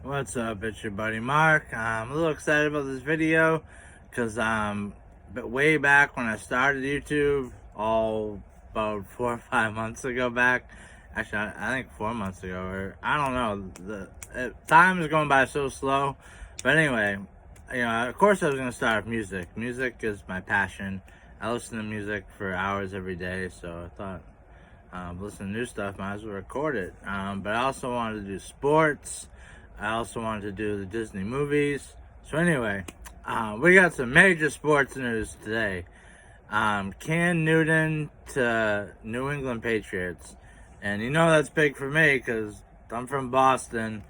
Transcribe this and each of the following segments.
What's up? It's your buddy Mark. I'm a little excited about this video because but way back when I started YouTube, all about 4 or 5 months ago back, actually I think 4 months ago, or I don't know, time is going by so slow. But anyway, of course I was going to start with music. Music is my passion. I listen to music for hours every day, so I thought, listen to new stuff, might as well record it. But I also wanted to do sports. I also wanted to do the Disney movies. So anyway, we got some major sports news today. Cam Newton to New England Patriots. And you know that's big for me because I'm from Boston.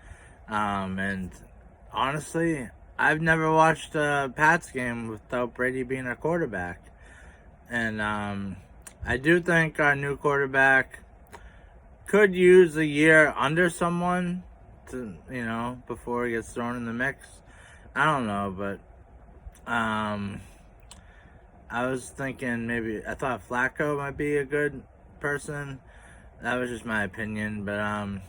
And honestly, I've never watched a Pats game without Brady being a quarterback. And I do think our new quarterback could use a year under someone before he gets thrown in the mix. I don't know, but I was thinking I thought Flacco might be a good person. That was just my opinion, but I don't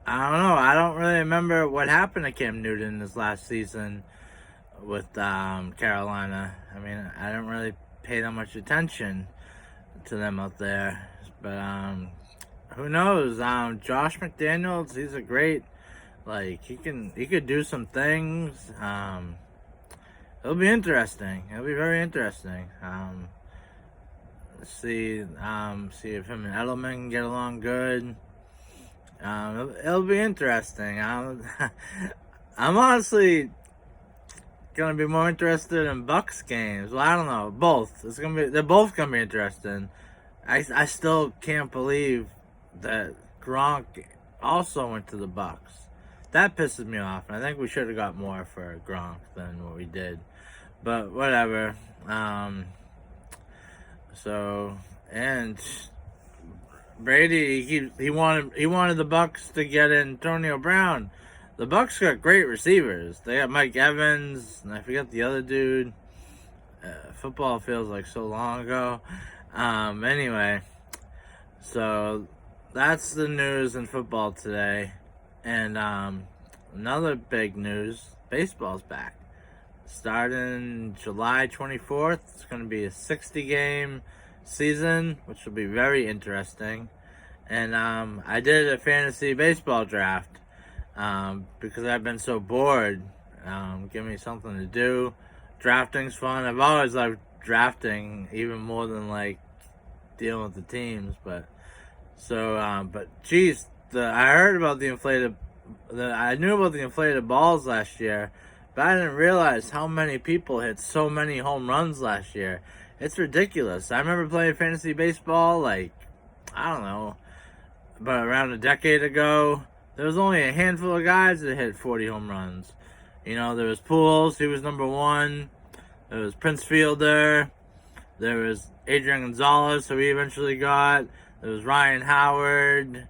know. I don't really remember what happened to Cam Newton this last season with Carolina. I mean, I don't really pay that much attention to them out there, but who knows? Josh McDaniels, he's a great, he could do some things. It'll be interesting. It'll be very interesting. See if him and Edelman can get along good. It'll be interesting. I'm honestly gonna be more interested in Bucks games. Well, I don't know. Both. They're both gonna be interesting. I still can't believe that Gronk also went to the Bucks. That pisses me off, and I think we should have got more for Gronk than what we did. But whatever. And Brady, he wanted the Bucks to get Antonio Brown. The Bucks got great receivers. They got Mike Evans, and I forget the other dude. Football feels like so long ago. Anyway, so that's the news in football today. And another big news, baseball's back. Starting July 24th, it's going to be a 60-game season, which will be very interesting. And I did a fantasy baseball draft because I've been so bored. Give me something to do. Drafting's fun. I've always loved drafting, even more than dealing with the teams. But geez, I heard about I knew about the inflated balls last year, but I didn't realize how many people hit so many home runs last year. It's ridiculous. I remember playing fantasy baseball, I don't know, but around a decade ago, there was only a handful of guys that hit 40 home runs. There was Pujols, he was number one. There was Prince Fielder. There was Adrian Gonzalez, who we eventually got. There was Ryan Howard,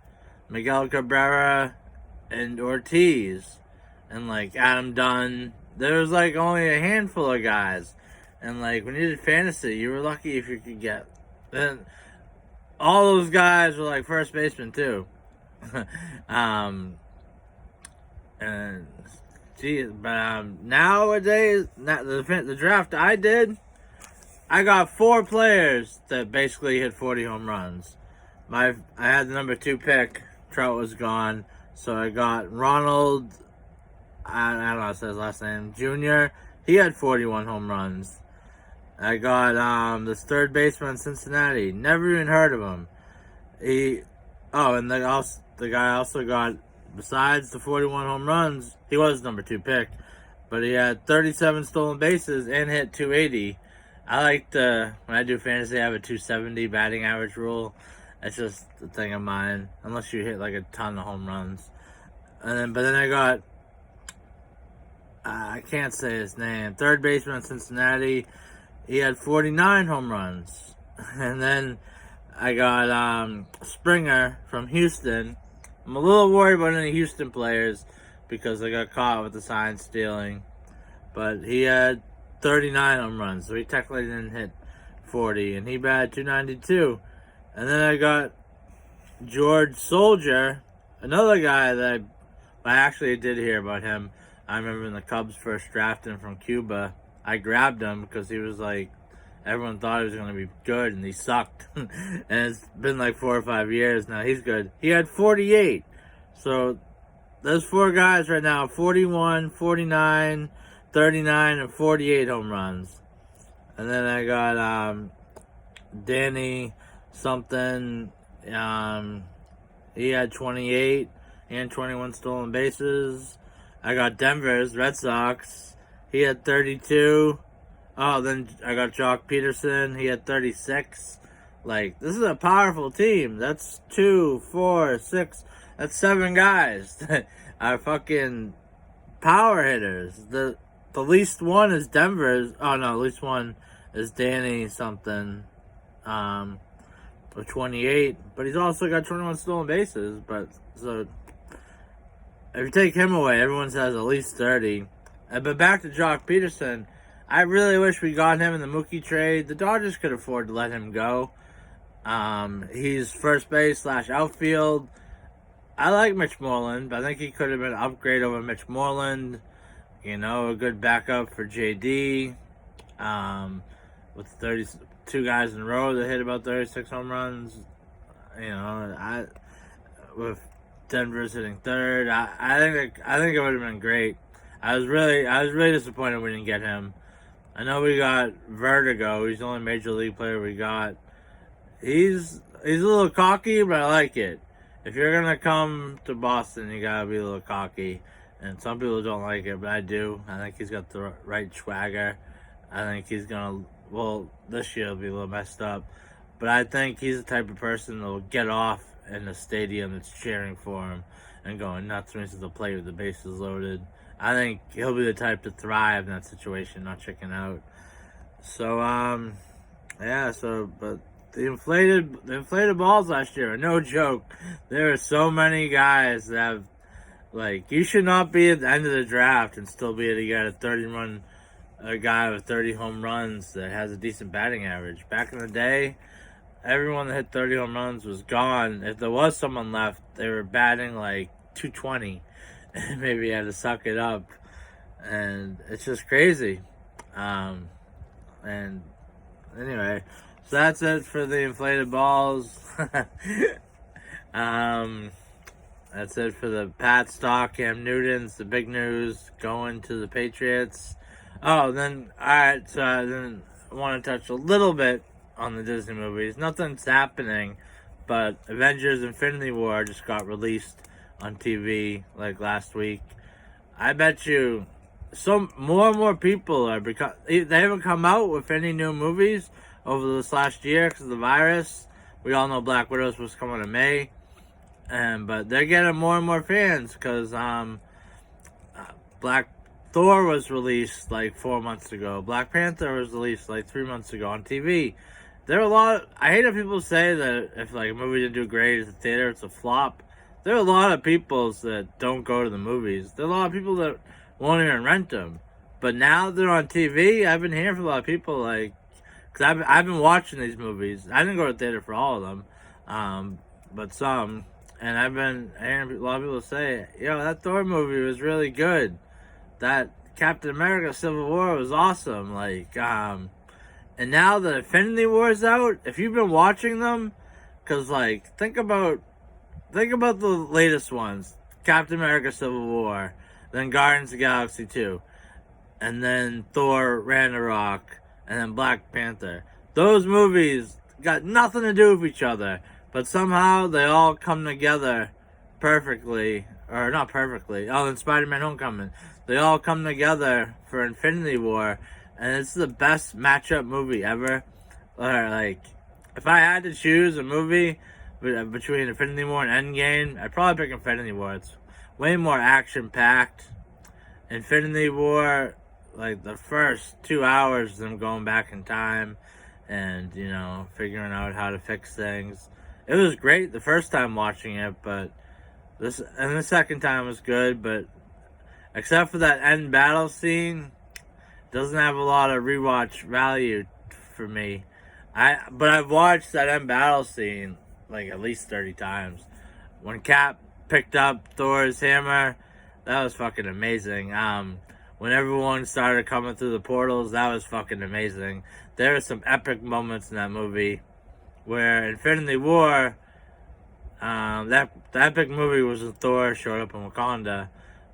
Miguel Cabrera, and Ortiz, and Adam Dunn. There was only a handful of guys, and when you did fantasy, you were lucky if you could get. Then all those guys were first baseman too. And geez, but nowadays, the draft I did, I got 4 players that basically hit 40 home runs. I had the number 2 pick. Trout was gone, so I got Ronald. I don't know how to say his last name. Junior. He had 41 home runs. I got this third baseman in Cincinnati. Never even heard of him. And the guy also got, besides the 41 home runs, he was number 2 pick, but he had 37 stolen bases and hit 280. I like when I do fantasy, I have a 270 batting average rule. It's just a thing of mine, unless you hit a ton of home runs. But then I got, I can't say his name, third baseman in Cincinnati. He had 49 home runs. And then I got Springer from Houston. I'm a little worried about any Houston players because they got caught with the sign stealing. But he had 39 home runs, so he technically didn't hit 40. And he batted 292. And then I got George Soldier, another guy that I I actually did hear about him. I remember when the Cubs first drafted him from Cuba, I grabbed him because he was like, everyone thought he was going to be good, and he sucked. And it's been like 4 or 5 years now. He's good. He had 48. So those 4 guys right now, 41, 49, 39, and 48 home runs. And then I got Danny something. He had 28 and 21 stolen bases. I got Denver's Red Sox. He had 32. Oh, then I got Jock Peterson. He had 36. Like, this is a powerful team. That's 2, 4, 6. That's 7 guys that are fucking power hitters. The least one is Denver's. Oh, no, the least one is Danny something. With 28. But he's also got 21 stolen bases. But, so, if you take him away, everyone says at least 30. But back to Jock Peterson. I really wish we got him in the Mookie trade. The Dodgers could afford to let him go. He's first base / outfield. I like Mitch Moreland, but I think he could have been an upgrade over Mitch Moreland. You know, a good backup for JD. With 32 guys in a row that hit about 36 home runs. You know, with Denver's hitting third. I think it would have been great. I was really disappointed we didn't get him. I know we got Vertigo. He's the only major league player we got. He's a little cocky, but I like it. If you're gonna come to Boston, you gotta be a little cocky. And some people don't like it, but I do. I think he's got the right swagger. I think he's gonna. Well, this year will be a little messed up, but I think he's the type of person that will get off in the stadium that's cheering for him and going nuts when he's at the plate with the bases loaded. I think he'll be the type to thrive in that situation, not chicken out. So, yeah, but the inflated balls last year are no joke. There are so many guys that have, like, you should not be at the end of the draft and still be able to get a guy with 30 home runs that has a decent batting average. Back in the day, everyone that hit 30 home runs was gone. If there was someone left, they were batting like 220. And maybe you had to suck it up. And it's just crazy. And anyway, so that's it for the inflated balls. That's it for the Pat Stock, Cam Newton's, the big news, going to the Patriots. Oh, then, alright, so then I want to touch a little bit on the Disney movies. Nothing's happening, but Avengers Infinity War just got released on TV like last week. I bet you more and more people are, because they haven't come out with any new movies over this last year because of the virus. We all know Black Widow was coming in May, but they're getting more and more fans because Black Thor was released like 4 months ago. Black Panther was released like 3 months ago on TV. There are a lot. I hate if people say that if like a movie didn't do great at the theater, it's a flop. There are a lot of people that don't go to the movies. There are a lot of people that won't even rent them. But now they're on TV. I've been hearing from a lot of people, like, because I've been watching these movies. I didn't go to the theater for all of them, but some. And I've been hearing a lot of people say, that Thor movie was really good. That Captain America Civil War was awesome. Like, and now the Infinity War's out. If you've been watching them, because, like, think about the latest ones. Captain America Civil War, then Guardians of the Galaxy 2, and then Thor Ragnarok, and then Black Panther. Those movies got nothing to do with each other, but somehow they all come together perfectly. Or not perfectly. Oh, and Spider-Man Homecoming. They all come together for Infinity War, and it's the best matchup movie ever. Or, like, if I had to choose a movie between Infinity War and Endgame, I'd probably pick Infinity War. It's way more action-packed. Infinity War, like, the first 2 hours, them going back in time and, figuring out how to fix things. It was great the first time watching it, but the second time was good, but except for that end battle scene, doesn't have a lot of rewatch value for me. But I've watched that end battle scene like at least 30 times. When Cap picked up Thor's hammer That was fucking amazing. When everyone started coming through the portals, that was fucking amazing. There were some epic moments in that movie where Infinity War, that epic movie was when Thor showed up in Wakanda,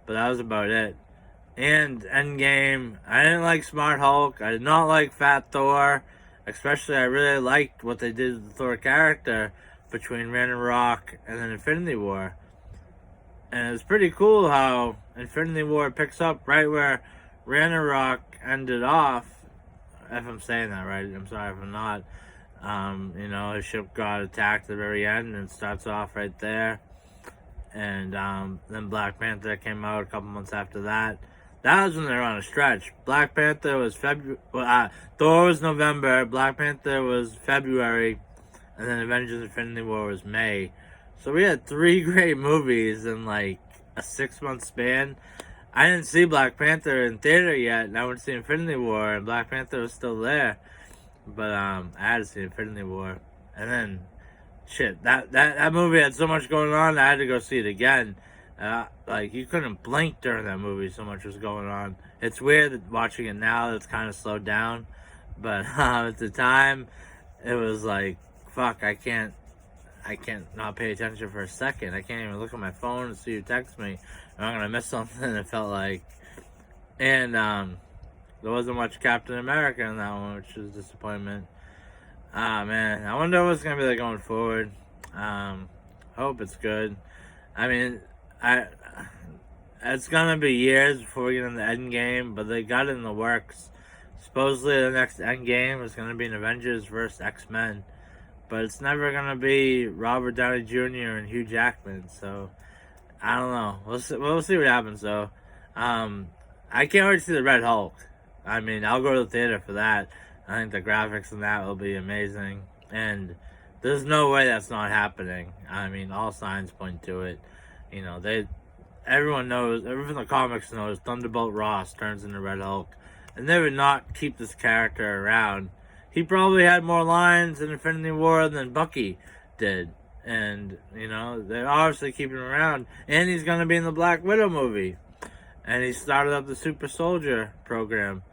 but that was about it. And Endgame, I didn't like Smart Hulk. I did not like Fat Thor. Especially, I really liked what they did with the Thor character between Ragnarok and then Infinity War. And it's pretty cool how Infinity War picks up right where Ragnarok ended off. If I'm saying that right, I'm sorry if I'm not. His ship got attacked at the very end and starts off right there. And then Black Panther came out a couple months after that. That was when they were on a stretch. Black Panther was February. Thor was November. Black Panther was February. And then Avengers Infinity War was May. So we had 3 great movies in like a 6-month span. I didn't see Black Panther in theater yet, and I went to see Infinity War, and Black Panther was still there. But I had to see Infinity War. And then, shit, that movie had so much going on, I had to go see it again. Like, you couldn't blink during that movie, so much was going on. It's weird that watching it now, it's kind of slowed down. But at the time, it was like, fuck, I can't not pay attention for a second. I can't even look at my phone and see who texts me. I'm gonna miss something. It felt like, and there wasn't much Captain America in that one, which was a disappointment. Man, I wonder what's gonna be like going forward. Hope it's good. I mean, it's gonna be years before we get in the Endgame, but they got it in the works. Supposedly, the next Endgame is gonna be an Avengers versus X-Men. But it's never going to be Robert Downey Jr. and Hugh Jackman. So, I don't know. We'll see what happens, though. I can't wait to see the Red Hulk. I mean, I'll go to the theater for that. I think the graphics in that will be amazing. And there's no way that's not happening. I mean, all signs point to it. Everyone knows, everyone in the comics knows Thunderbolt Ross turns into Red Hulk. And they would not keep this character around. He probably had more lines in Infinity War than Bucky did. And, they're obviously keeping him around. And he's going to be in the Black Widow movie. And he started up the Super Soldier program.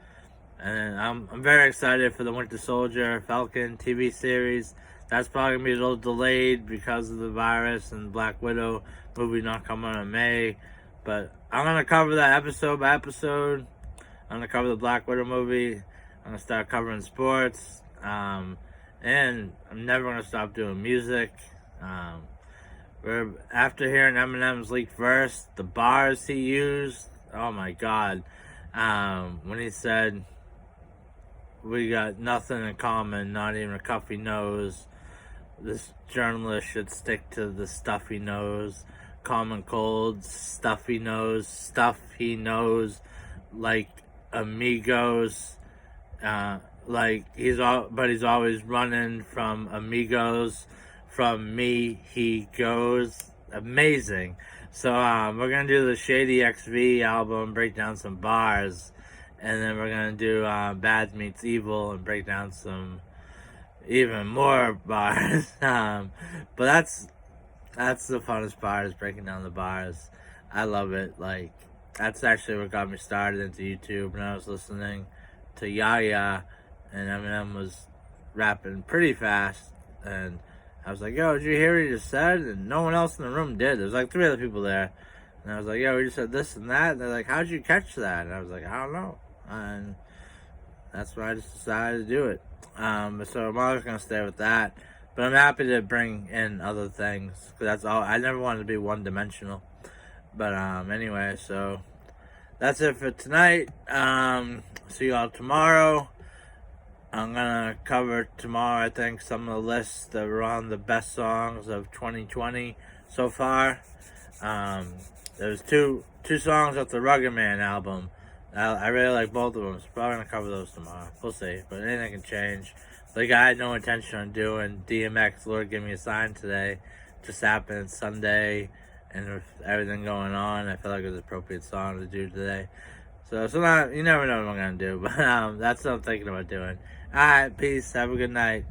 And I'm very excited for the Winter Soldier Falcon TV series. That's probably going to be a little delayed because of the virus and Black Widow movie not coming out in May. But I'm going to cover that episode by episode. I'm going to cover the Black Widow movie. I'm going to start covering sports. And I'm never going to stop doing music. After hearing Eminem's leaked verse, the bars he used, oh my God. When he said, we got nothing in common, not even a cuffy nose. This journalist should stick to the stuff he knows. Common cold, stuff he knows, like amigos. He's always running from amigos. From me, he goes. Amazing. So, we're gonna do the Shady XV album, break down some bars, and then we're gonna do Bad Meets Evil and break down some even more bars. But that's the funnest part, is breaking down the bars. I love it. Like, that's actually what got me started into YouTube when I was listening to Yaya, and Eminem was rapping pretty fast, and I was like, yo, did you hear what he just said? And no one else in the room did. There was like 3 other people there. And I was like, yo, he just said this and that. And they're like, how'd you catch that? And I was like, I don't know. And that's why I just decided to do it. So I'm always going to stay with that. But I'm happy to bring in other things. Because that's all. I never wanted to be one-dimensional. But anyway, so that's it for tonight. See you all tomorrow. I'm gonna cover tomorrow, I think, some of the lists that were on the best songs of 2020 so far. There's two songs off the Rugged Man album. I really like both of them, so probably gonna cover those tomorrow. We'll see, but anything can change. Like, I had no intention on doing DMX, Lord Give Me a Sign today. Just happened Sunday, and with everything going on, I felt like it was an appropriate song to do today. So you never know what I'm gonna do, but that's what I'm thinking about doing. Alright, peace. Have a good night.